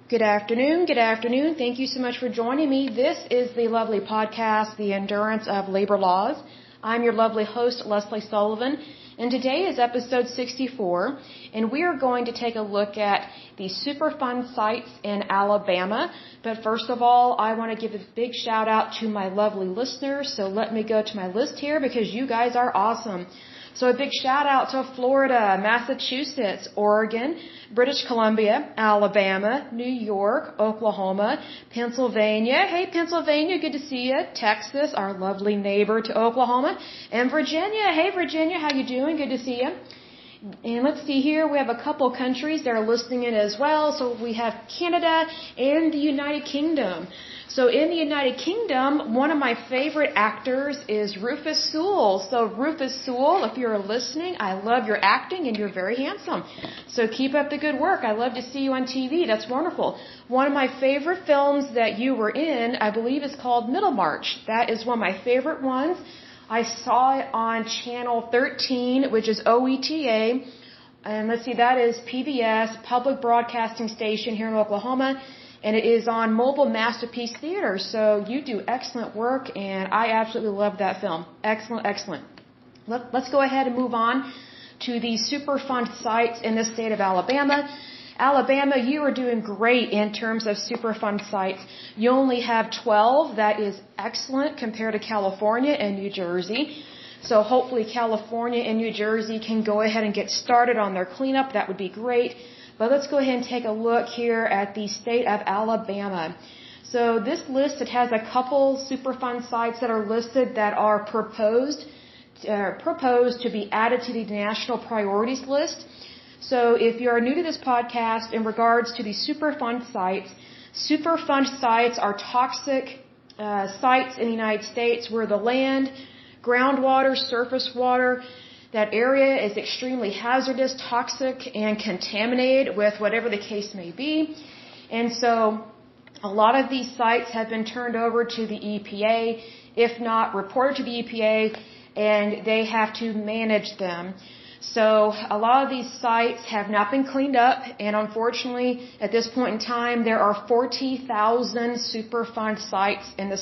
Good afternoon. Good afternoon. Thank you so much for joining me. This is the lovely podcast, The Endurance of Labor Laws. I'm your lovely host, Lesley Sullivan, and today is episode 64, and we are going to take a look at the Superfund sites in Alabama. But first of all, I want to give a big shout out to my lovely listeners, so let me go to my list here because you guys are awesome. So a big shout out to Florida, Massachusetts, Oregon, British Columbia, Alabama, New York, Oklahoma, Pennsylvania. Hey, Pennsylvania, good to see you. Texas, our lovely neighbor to Oklahoma, and Virginia. Hey, Virginia, how you doing? Good to see you. And let's see here, we have a couple countries that are listening in as well. So we have Canada and the United Kingdom. So in the United Kingdom, one of my favorite actors is Rufus Sewell. So Rufus Sewell, if you're listening, I love your acting and you're very handsome. So keep up the good work. I love to see you on TV. That's wonderful. One of my favorite films that you were in, I believe, is called Middlemarch. That is one of my favorite ones. I saw it on Channel 13, which is OETA. And let's see, that is PBS, Public Broadcasting Station here in Oklahoma. And it is on Mobile Masterpiece Theater. So you do excellent work, and I absolutely love that film. Excellent, excellent. Let's go ahead and move on to the Superfund sites in the state of Alabama. Alabama, you are doing great in terms of Superfund sites. You only have 12. That is excellent compared to California and New Jersey. So hopefully California and New Jersey can go ahead and get started on their cleanup. That would be great. But let's go ahead and take a look here at the state of Alabama. So this list, it has a couple Superfund sites that are listed that are proposed to be added to the national priorities list. So if you're new to this podcast in regards to the Superfund sites are toxic sites in the United States where the land, groundwater, surface water, that area is extremely hazardous, toxic, and contaminated with whatever the case may be. And so a lot of these sites have been turned over to the EPA, if not reported to the EPA, and they have to manage them. So a lot of these sites have not been cleaned up, and unfortunately, at this point in time, there are 40,000 Superfund sites in the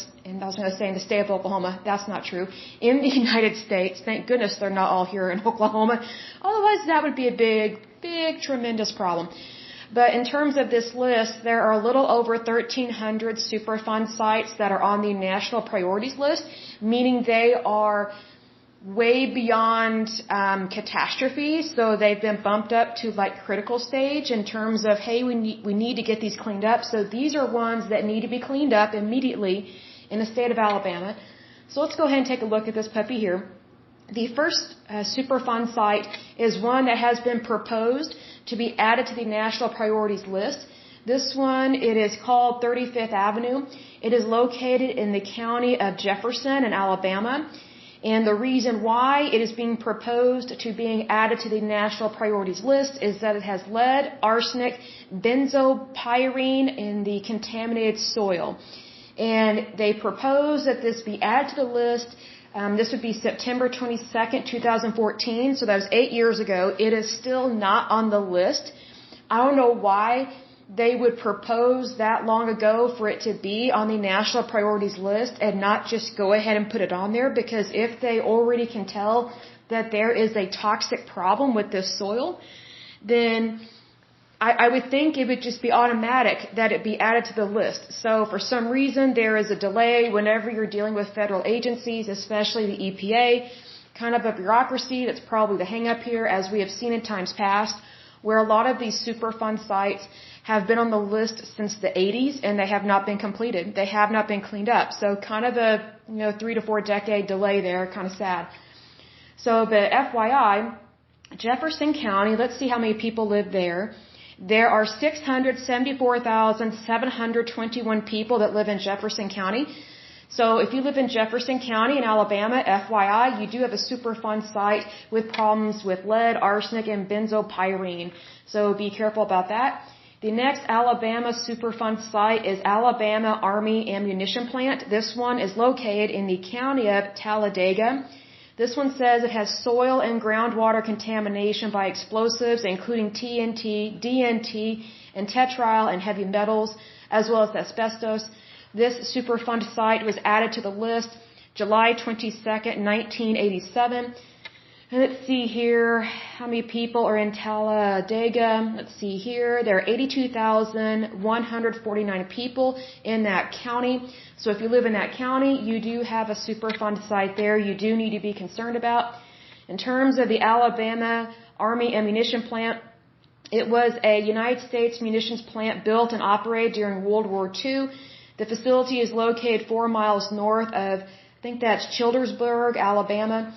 state of Oklahoma. That's not true. In the United States, thank goodness they're not all here in Oklahoma. Otherwise, that would be a big, tremendous problem. But in terms of this list, there are a little over 1,300 Superfund sites that are on the national priorities list, meaning they are way beyond catastrophes, so they've been bumped up to like critical stage in terms of, hey, we need to get these cleaned up. So these are ones that need to be cleaned up immediately in the state of Alabama. So let's go ahead and take a look at this puppy here. The first Superfund site is one that has been proposed to be added to the national priorities list. This one, it is called 35th Avenue. It is located in the county of Jefferson in Alabama. And the reason why it is being proposed to being added to the national priorities list is that it has lead, arsenic, benzopyrene in the contaminated soil. And they propose that this be added to the list. This would be September 22nd, 2014. So that was 8 years ago. It is still not on the list. I don't know why they would propose that long ago for it to be on the national priorities list and not just go ahead and put it on there, because if they already can tell that there is a toxic problem with this soil, then I would think it would just be automatic that it be added to the list. So for some reason there is a delay whenever you're dealing with federal agencies, especially the EPA, kind of a bureaucracy. That's probably the hang up here, as we have seen in times past, where a lot of these Superfund sites have been on the list since the 80s and they have not been completed. They have not been cleaned up. So kind of a 3 to 4 decade delay there, kind of sad. So, but FYI, Jefferson County, let's see how many people live there. There are 674,721 people that live in Jefferson County. So if you live in Jefferson County in Alabama, FYI, you do have a Superfund site with problems with lead, arsenic, and benzopyrene. So be careful about that. The next Alabama Superfund site is Alabama Army Ammunition Plant. This one is located in the county of Talladega. This one says it has soil and groundwater contamination by explosives, including TNT, DNT, and tetryl and heavy metals, as well as asbestos. This Superfund site was added to the list July 22nd, 1987. And let's see here how many people are in Talladega. Let's see here. There are 82,149 people in that county. So if you live in that county, you do have a Superfund site there you do need to be concerned about. In terms of the Alabama Army ammunition plant, it was a United States munitions plant built and operated during World War II. The facility is located 4 miles north of, I think that's Childersburg, Alabama.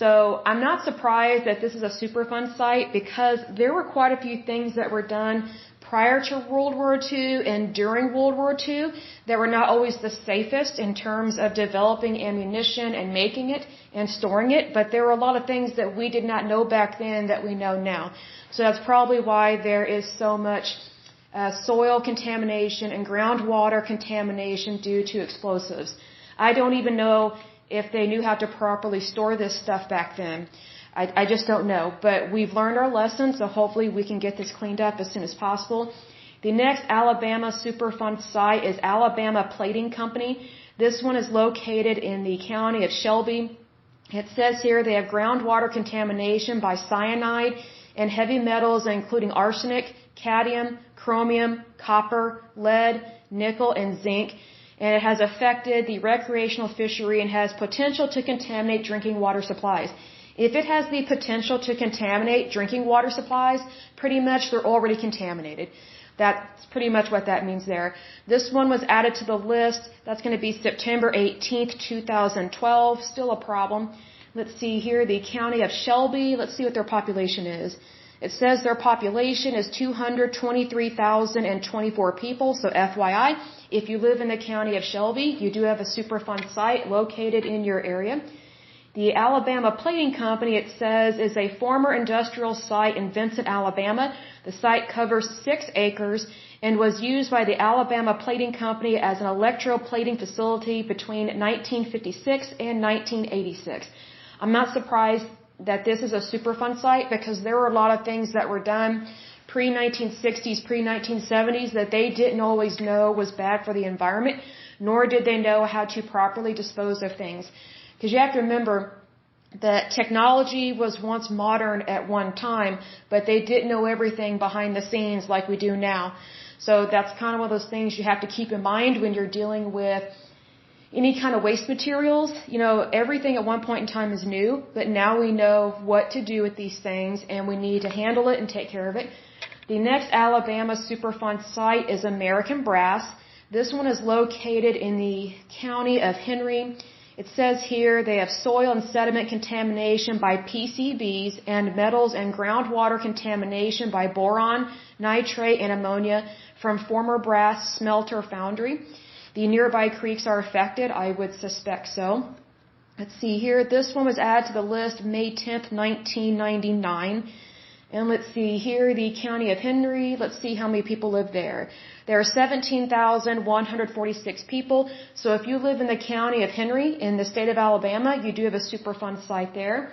So I'm not surprised that this is a Superfund site because there were quite a few things that were done prior to World War II and during World War II that were not always the safest in terms of developing ammunition and making it and storing it, but there were a lot of things that we did not know back then that we know now. So that's probably why there is so much soil contamination and groundwater contamination due to explosives. I don't even know if they knew how to properly store this stuff back then. I just don't know. But we've learned our lesson, so hopefully we can get this cleaned up as soon as possible. The next Alabama Superfund site is Alabama Plating Company. This one is located in the county of Shelby. It says here they have groundwater contamination by cyanide and heavy metals, including arsenic, cadmium, chromium, copper, lead, nickel, and zinc. And it has affected the recreational fishery and has potential to contaminate drinking water supplies. If it has the potential to contaminate drinking water supplies, pretty much they're already contaminated. That's pretty much what that means there. This one was added to the list. That's going to be September 18th, 2012. Still a problem. Let's see here, the county of Shelby. Let's see what their population is. It says their population is 223,024 people. So FYI, if you live in the county of Shelby, you do have a Superfund site located in your area. The Alabama Plating Company, it says, is a former industrial site in Vincent, Alabama. The site covers 6 acres and was used by the Alabama Plating Company as an electroplating facility between 1956 and 1986. I'm not surprised that this is a Superfund site because there were a lot of things that were done pre-1960s, pre-1970s that they didn't always know was bad for the environment, nor did they know how to properly dispose of things. Because you have to remember that technology was once modern at one time, but they didn't know everything behind the scenes like we do now. So that's kind of one of those things you have to keep in mind when you're dealing with any kind of waste materials. You know, everything at one point in time is new, but now we know what to do with these things and we need to handle it and take care of it. The next Alabama Superfund site is American Brass. This one is located in the county of Henry. It says here they have soil and sediment contamination by PCBs and metals and groundwater contamination by boron, nitrate, and ammonia from former brass smelter foundry. The nearby creeks are affected. I would suspect so. Let's see here. This one was added to the list May 10th, 1999. And let's see here, the county of Henry. Let's see how many people live there. There are 17,146 people. So if you live in the county of Henry in the state of Alabama, you do have a Superfund site there.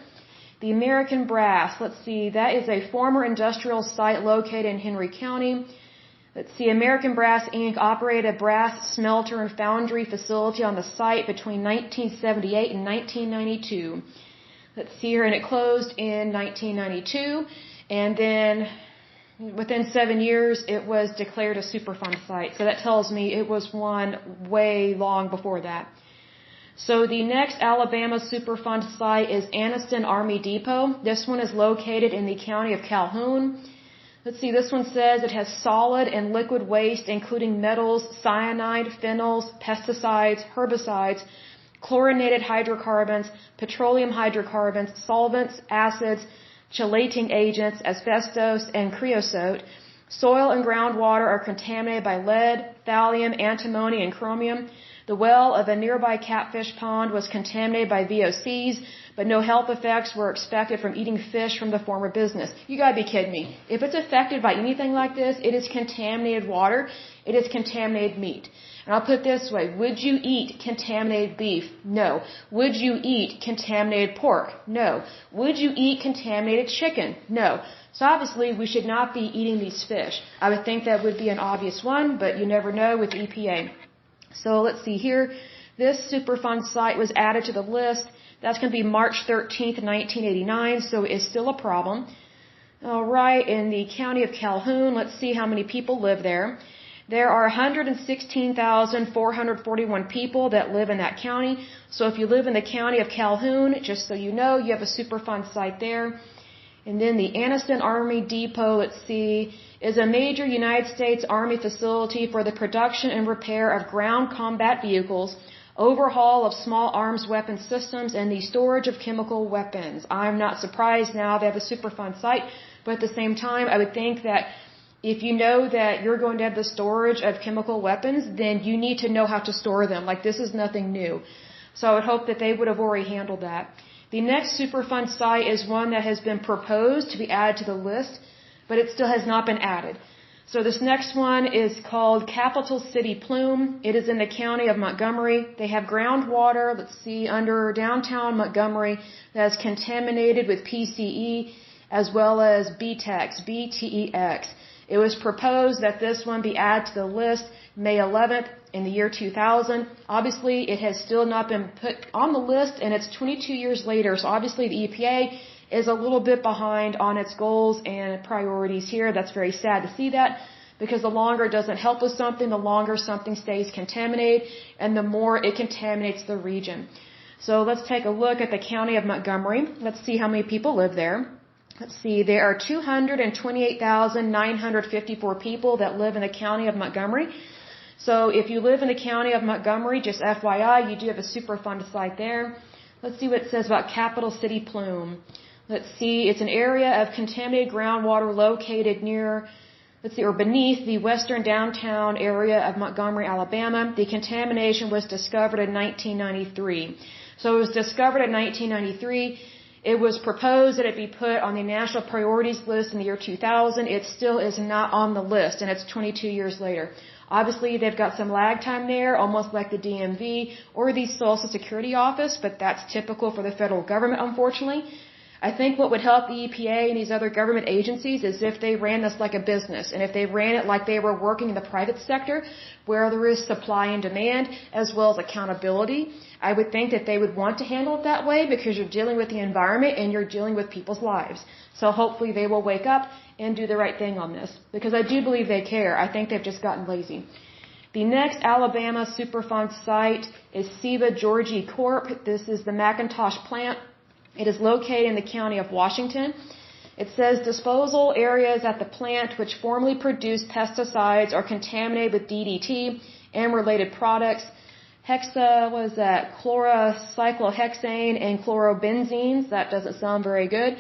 The American Brass. Let's see, that is a former industrial site located in Henry County. Let's see, American Brass, Inc. operated a brass smelter and foundry facility on the site between 1978 and 1992. Let's see here, and it closed in 1992. And then within 7 years, it was declared a Superfund site. So that tells me it was one way long before that. So the next Alabama Superfund site is Anniston Army Depot. This one is located in the county of Calhoun. Let's see, this one says it has solid and liquid waste, including metals, cyanide, phenols, pesticides, herbicides, chlorinated hydrocarbons, petroleum hydrocarbons, solvents, acids, chelating agents, asbestos, and creosote. Soil and groundwater are contaminated by lead, thallium, antimony, and chromium. The well of a nearby catfish pond was contaminated by VOCs, but no health effects were expected from eating fish from the former business. You gotta be kidding me. If it's affected by anything like this, it is contaminated water, it is contaminated meat. And I'll put it this way, would you eat contaminated beef? No. Would you eat contaminated pork? No. Would you eat contaminated chicken? No. So obviously we should not be eating these fish. I would think that would be an obvious one, but you never know with EPA. So let's see here. This Superfund site was added to the list. That's going to be March 13th, 1989, so it's still a problem. All right, in the county of Calhoun, let's see how many people live there. There are 116,441 people that live in that county. So if you live in the county of Calhoun, just so you know, you have a Superfund site there. And then the Anniston Army Depot, let's see, is a major United States Army facility for the production and repair of ground combat vehicles, overhaul of small arms weapon systems, and the storage of chemical weapons. I'm not surprised now they have a Superfund site, but at the same time, I would think that if you know that you're going to have the storage of chemical weapons, then you need to know how to store them. Like, this is nothing new. So I would hope that they would have already handled that. The next Superfund site is one that has been proposed to be added to the list, but it still has not been added. So this next one is called Capital City Plume. It is in the county of Montgomery. They have groundwater, let's see, under downtown Montgomery that is contaminated with PCE as well as BTEX, BTEX. It was proposed that this one be added to the list May 11th in the year 2000. Obviously, it has still not been put on the list, and it's 22 years later. So obviously, the EPA is a little bit behind on its goals and priorities here. That's very sad to see that, because the longer it doesn't help with something, the longer something stays contaminated, and the more it contaminates the region. So let's take a look at the county of Montgomery. Let's see how many people live there. Let's see, there are 228,954 people that live in the county of Montgomery. So if you live in the county of Montgomery, just FYI, you do have a Superfund site there. Let's see what it says about Capital City Plume. Let's see, it's an area of contaminated groundwater located near, or beneath the western downtown area of Montgomery, Alabama. The contamination was discovered in 1993. So it was discovered in 1993. It was proposed that it be put on the national priorities list in the year 2000. It still is not on the list, and it's 22 years later. Obviously, they've got some lag time there, almost like the DMV or the Social Security Office, but that's typical for the federal government, unfortunately. I think what would help the EPA and these other government agencies is if they ran this like a business, and if they ran it like they were working in the private sector, where there is supply and demand, as well as accountability. I would think that they would want to handle it that way, because you're dealing with the environment and you're dealing with people's lives. So hopefully they will wake up and do the right thing on this, because I do believe they care. I think they've just gotten lazy. The next Alabama Superfund site is Siva Georgie Corp. This is the Macintosh plant. It is located in the county of Washington. It says disposal areas at the plant which formerly produced pesticides are contaminated with DDT and related products. Chlorocyclohexane and chlorobenzenes. That doesn't sound very good.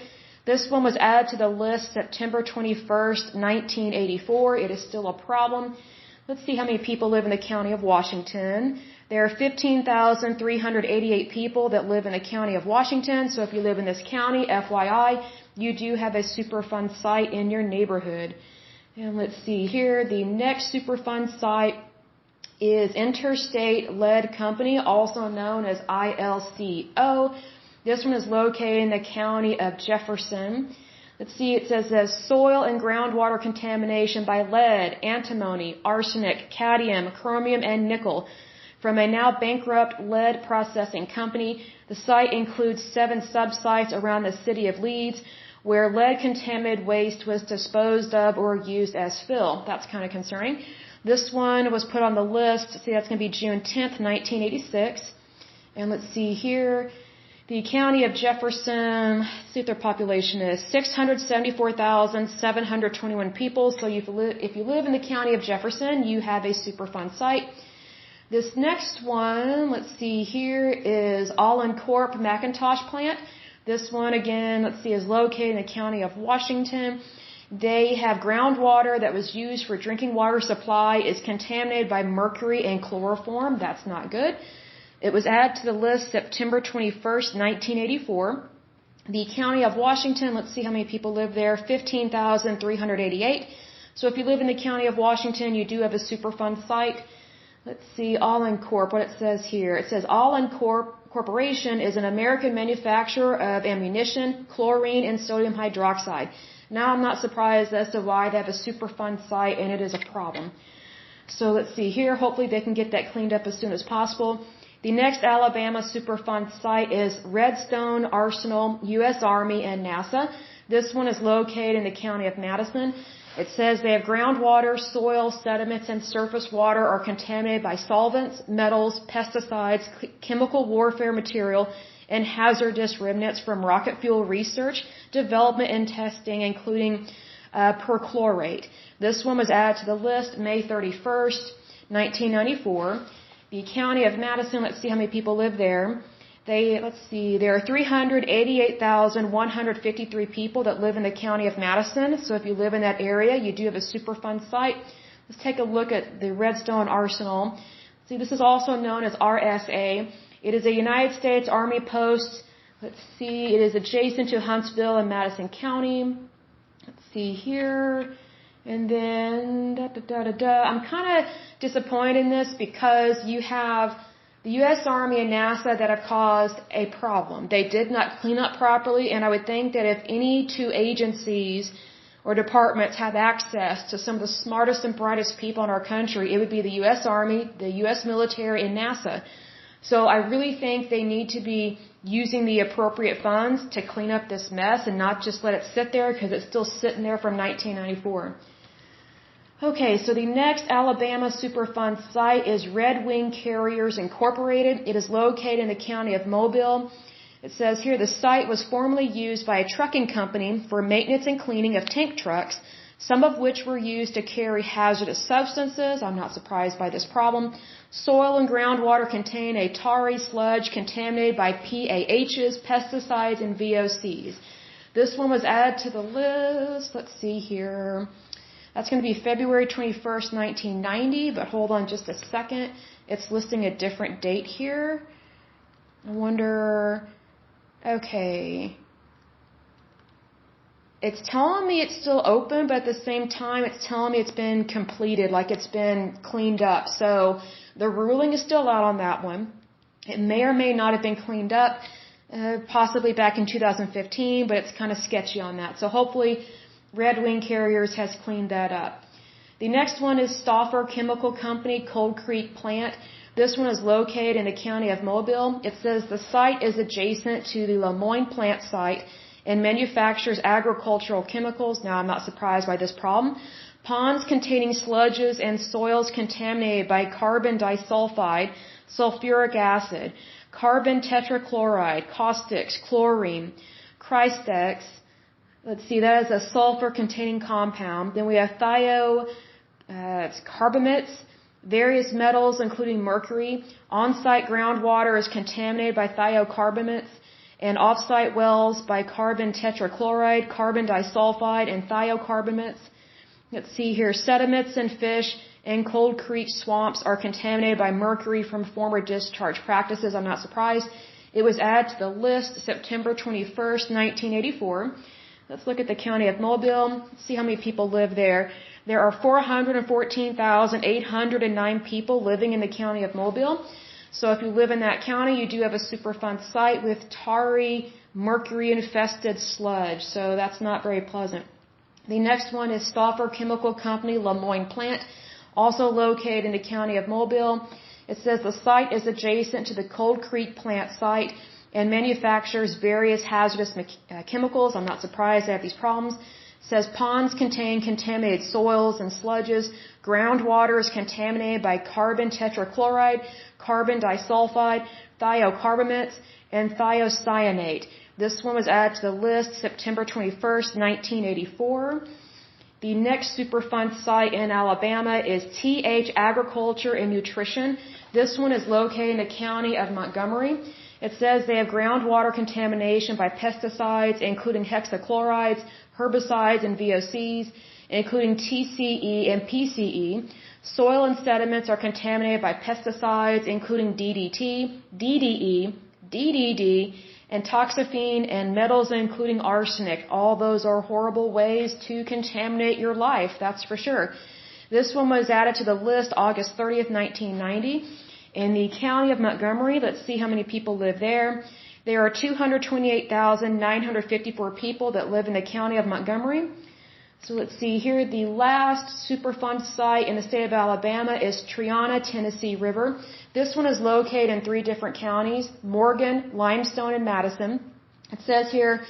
This one was added to the list September 21st, 1984. It is still a problem. Let's see how many people live in the county of Washington. There are 15,388 people that live in the county of Washington. So if you live in this county, FYI, you do have a Superfund site in your neighborhood. And let's see here. The next Superfund site is Interstate Lead Company, also known as ILCO. This one is located in the county of Jefferson. Let's see, it says soil and groundwater contamination by lead, antimony, arsenic, cadmium, chromium, and nickel from a now bankrupt lead processing company. The site includes 7 sub-sites around the city of Leeds where lead-contaminated waste was disposed of or used as fill. That's kind of concerning. This one was put on the list. See, that's going to be June 10th, 1986. And let's see here. The county of Jefferson, let's see what their population is, 674,721 people. So if you live in the county of Jefferson, you have a Superfund site. This next one, let's see here, is Allen Corp Macintosh plant. This one, again, let's see, is located in the county of Washington. They have groundwater that was used for drinking water supply is contaminated by mercury and chloroform. That's not good. It was added to the list September 21st, 1984. The County of Washington, let's see how many people live there, 15,388. So if you live in the County of Washington, you do have a Superfund site. Let's see, All-In-Corp, what it says here. It says All-In-Corp Corporation is an American manufacturer of ammunition, chlorine, and sodium hydroxide. Now I'm not surprised as to why they have a Superfund site and it is a problem. So let's see here, hopefully they can get that cleaned up as soon as possible. The next Alabama Superfund site is Redstone Arsenal, U.S. Army, and NASA. This one is located in the County of Madison. It says they have groundwater, soil, sediments, and surface water are contaminated by solvents, metals, pesticides, chemical warfare material, and hazardous remnants from rocket fuel research, development, and testing, including perchlorate. This one was added to the list May 31st, 1994. The County of Madison, let's see how many people live there. There are 388,153 people that live in the County of Madison. So if you live in that area, you do have a Superfund site. Let's take a look at the Redstone Arsenal. See, this is also known as RSA. It is a United States Army post. Let's see, it is adjacent to Huntsville and Madison County. Let's see here. And then, I'm kind of disappointed in this because you have the U.S. Army and NASA that have caused a problem. They did not clean up properly, and I would think that if any two agencies or departments have access to some of the smartest and brightest people in our country, it would be the U.S. Army, the U.S. military, and NASA. So I really think they need to be using the appropriate funds to clean up this mess and not just let it sit there because it's still sitting there from 1994. Okay, so the next Alabama Superfund site is Red Wing Carriers Incorporated. It is located in the County of Mobile. It says here the site was formerly used by a trucking company for maintenance and cleaning of tank trucks, some of which were used to carry hazardous substances. I'm not surprised by this problem. Soil and groundwater contain a tarry sludge contaminated by PAHs, pesticides, and VOCs. This one was added to the list. Let's see here. That's going to be February 21st, 1990, but hold on just a second. It's listing a different date here. I wonder, okay. It's telling me it's still open, but at the same time, it's telling me it's been completed, like it's been cleaned up. So the ruling is still out on that one. It may or may not have been cleaned up, possibly back in 2015, but it's kind of sketchy on that. So hopefully Red Wing Carriers has cleaned that up. The next one is Stauffer Chemical Company, Cold Creek Plant. This one is located in the County of Mobile. It says the site is adjacent to the Lemoyne plant site and manufactures agricultural chemicals. Now, I'm not surprised by this problem. Ponds containing sludges and soils contaminated by carbon disulfide, sulfuric acid, carbon tetrachloride, caustics, chlorine, Chrystex. Let's see, that is a sulfur-containing compound. Then we have thiocarbamates, various metals, including mercury. On-site groundwater is contaminated by thiocarbamates, and off-site wells by carbon tetrachloride, carbon disulfide, and thiocarbamates. Let's see here, sediments and fish and Cold Creek swamps are contaminated by mercury from former discharge practices. I'm not surprised. It was added to the list September 21st, 1984. Let's look at the County of Mobile, see how many people live there. There are 414,809 people living in the County of Mobile. So if you live in that county, you do have a Superfund site with tarry, mercury-infested sludge. So that's not very pleasant. The next one is Stauffer Chemical Company, Lemoyne Plant, also located in the County of Mobile. It says the site is adjacent to the Cold Creek Plant site and manufactures various hazardous chemicals. I'm not surprised they have these problems. It says ponds contain contaminated soils and sludges. Groundwater is contaminated by carbon tetrachloride, carbon disulfide, thiocarbamates, and thiocyanate. This one was added to the list September 21st, 1984. The next Superfund site in Alabama is TH Agriculture and Nutrition. This one is located in the County of Montgomery. It says they have groundwater contamination by pesticides, including hexachlorides, herbicides and VOCs, including TCE and PCE. Soil and sediments are contaminated by pesticides, including DDT, DDE, DDD, and toxaphene, and metals including arsenic. All those are horrible ways to contaminate your life, that's for sure. This one was added to the list August 30th, 1990. In the county of Montgomery, let's see how many people live there. There are 228,954 people that live in the county of Montgomery. So let's see here, the last Superfund site in the state of Alabama is Triana, Tennessee River. This one is located in 3 different counties, Morgan, Limestone, and Madison. It says here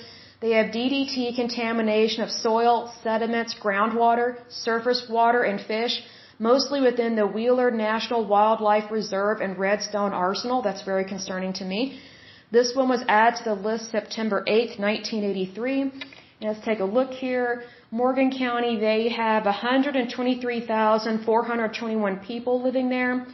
they have DDT contamination of soil, sediments, groundwater, surface water, and fish, mostly within the Wheeler National Wildlife Reserve and Redstone Arsenal. That's very concerning to me. This one was added to the list September 8th, 1983. And let's take a look here. Morgan County, they have 123,421 people living there.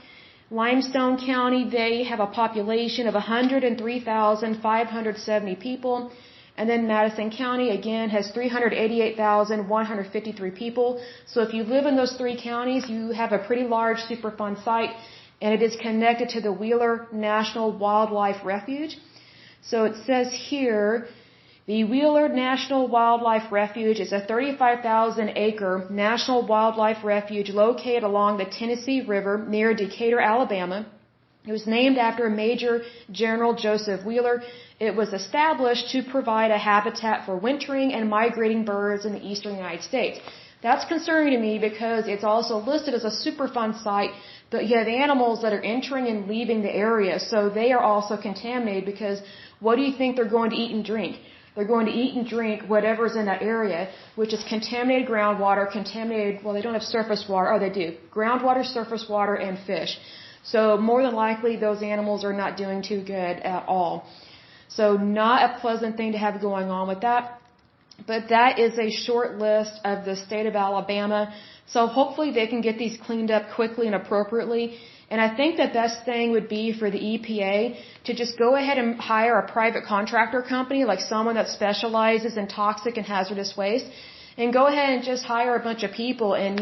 Limestone County, they have a population of 103,570 people. And then Madison County, again, has 388,153 people. So if you live in those 3 counties, you have a pretty large Superfund site, and it is connected to the Wheeler National Wildlife Refuge. So it says here, the Wheeler National Wildlife Refuge is a 35,000-acre national wildlife refuge located along the Tennessee River near Decatur, Alabama. It was named after Major General Joseph Wheeler. It was established to provide a habitat for wintering and migrating birds in the eastern United States. That's concerning to me because it's also listed as a Superfund site, but you have animals that are entering and leaving the area, so they are also contaminated because what do you think they're going to eat and drink? They're going to eat and drink whatever's in that area, which is contaminated groundwater, well, they don't have surface water. Oh, they do. Groundwater, surface water, and fish. So more than likely, those animals are not doing too good at all. So not a pleasant thing to have going on with that. But that is a short list of the state of Alabama. So hopefully they can get these cleaned up quickly and appropriately. And I think the best thing would be for the EPA to just go ahead and hire a private contractor company, like someone that specializes in toxic and hazardous waste, and go ahead and just hire a bunch of people and,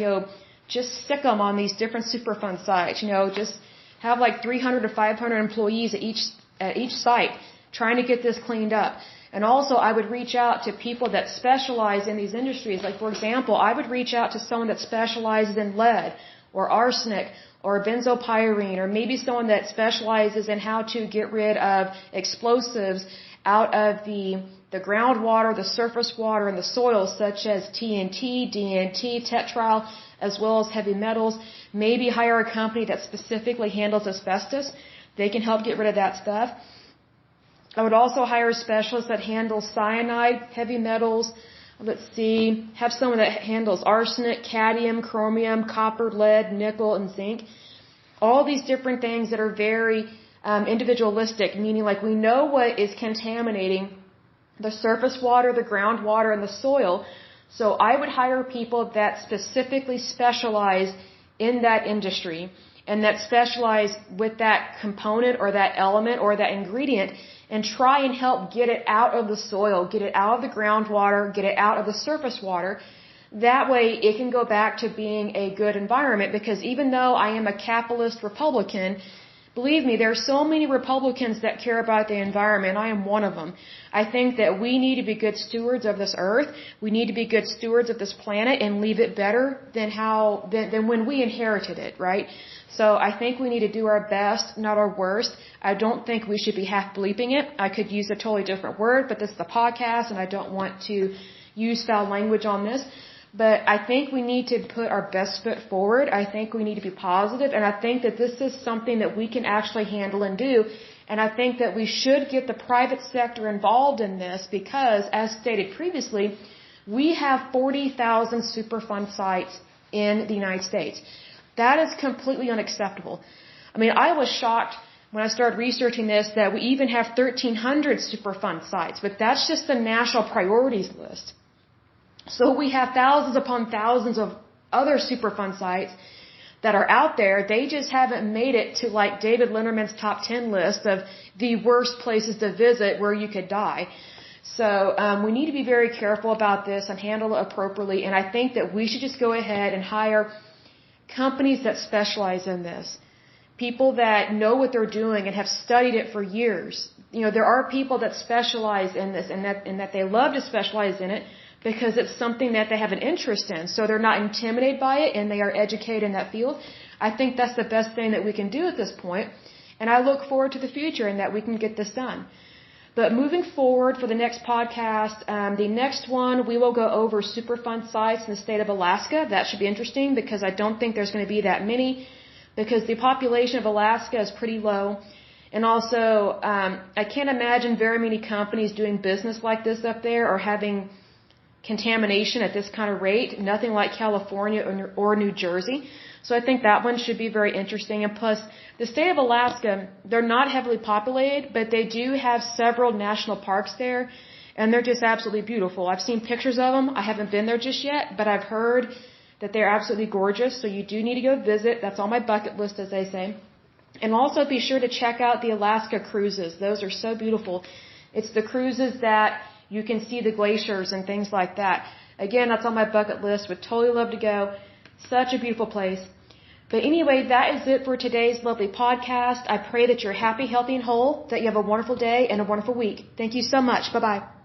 just stick them on these different Superfund sites. Just have like 300 to 500 employees at each site trying to get this cleaned up. And also, I would reach out to people that specialize in these industries. Like, for example, I would reach out to someone that specializes in lead or arsenic or benzopyrene, or maybe someone that specializes in how to get rid of explosives out of the groundwater, the surface water, and the soil, such as TNT, DNT, tetryl, as well as heavy metals. Maybe hire a company that specifically handles asbestos. They can help get rid of that stuff. I would also hire a specialist that handles cyanide, heavy metals. Let's see, have someone that handles arsenic, cadmium, chromium, copper, lead, nickel, and zinc. All these different things that are very individualistic, meaning like we know what is contaminating the surface water, the groundwater, and the soil. So I would hire people that specifically specialize in that industry and that specialize with that component or that element or that ingredient, and try and help get it out of the soil, get it out of the groundwater, get it out of the surface water. That way it can go back to being a good environment, because even though I am a capitalist Republican, believe me, there are so many Republicans that care about the environment. I am one of them. I think that we need to be good stewards of this earth. We need to be good stewards of this planet and leave it better than when we inherited it, right? So I think we need to do our best, not our worst. I don't think we should be half bleeping it. I could use a totally different word, but this is a podcast and I don't want to use foul language on this. But I think we need to put our best foot forward. I think we need to be positive, and I think that this is something that we can actually handle and do. And I think that we should get the private sector involved in this because, as stated previously, we have 40,000 Superfund sites in the United States. That is completely unacceptable. I mean, I was shocked when I started researching this that we even have 1,300 Superfund sites, but that's just the national priorities list. So we have thousands upon thousands of other Superfund sites that are out there. They just haven't made it to like David Letterman's top 10 list of the worst places to visit where you could die. So we need to be very careful about this and handle it appropriately. And I think that we should just go ahead and hire companies that specialize in this. People that know what they're doing and have studied it for years. You know, there are people that specialize in this and that they love to specialize in it because it's something that they have an interest in. So they're not intimidated by it and they are educated in that field. I think that's the best thing that we can do at this point. And I look forward to the future and that we can get this done. But moving forward for the next podcast, the next one, we will go over Superfund sites in the state of Alaska. That should be interesting because I don't think there's going to be that many because the population of Alaska is pretty low. And also, I can't imagine very many companies doing business like this up there or having contamination at this kind of rate. Nothing like California or New Jersey. So I think that one should be very interesting. And plus, the state of Alaska, they're not heavily populated, but they do have several national parks there, and they're just absolutely beautiful. I've seen pictures of them. I haven't been there just yet, but I've heard that they're absolutely gorgeous, so you do need to go visit. That's on my bucket list, as they say. And also be sure to check out the Alaska cruises. Those are so beautiful. It's the cruises that you can see the glaciers and things like that. Again, that's on my bucket list. Would totally love to go. Such a beautiful place. But anyway, that is it for today's lovely podcast. I pray that you're happy, healthy, and whole, that you have a wonderful day and a wonderful week. Thank you so much. Bye-bye.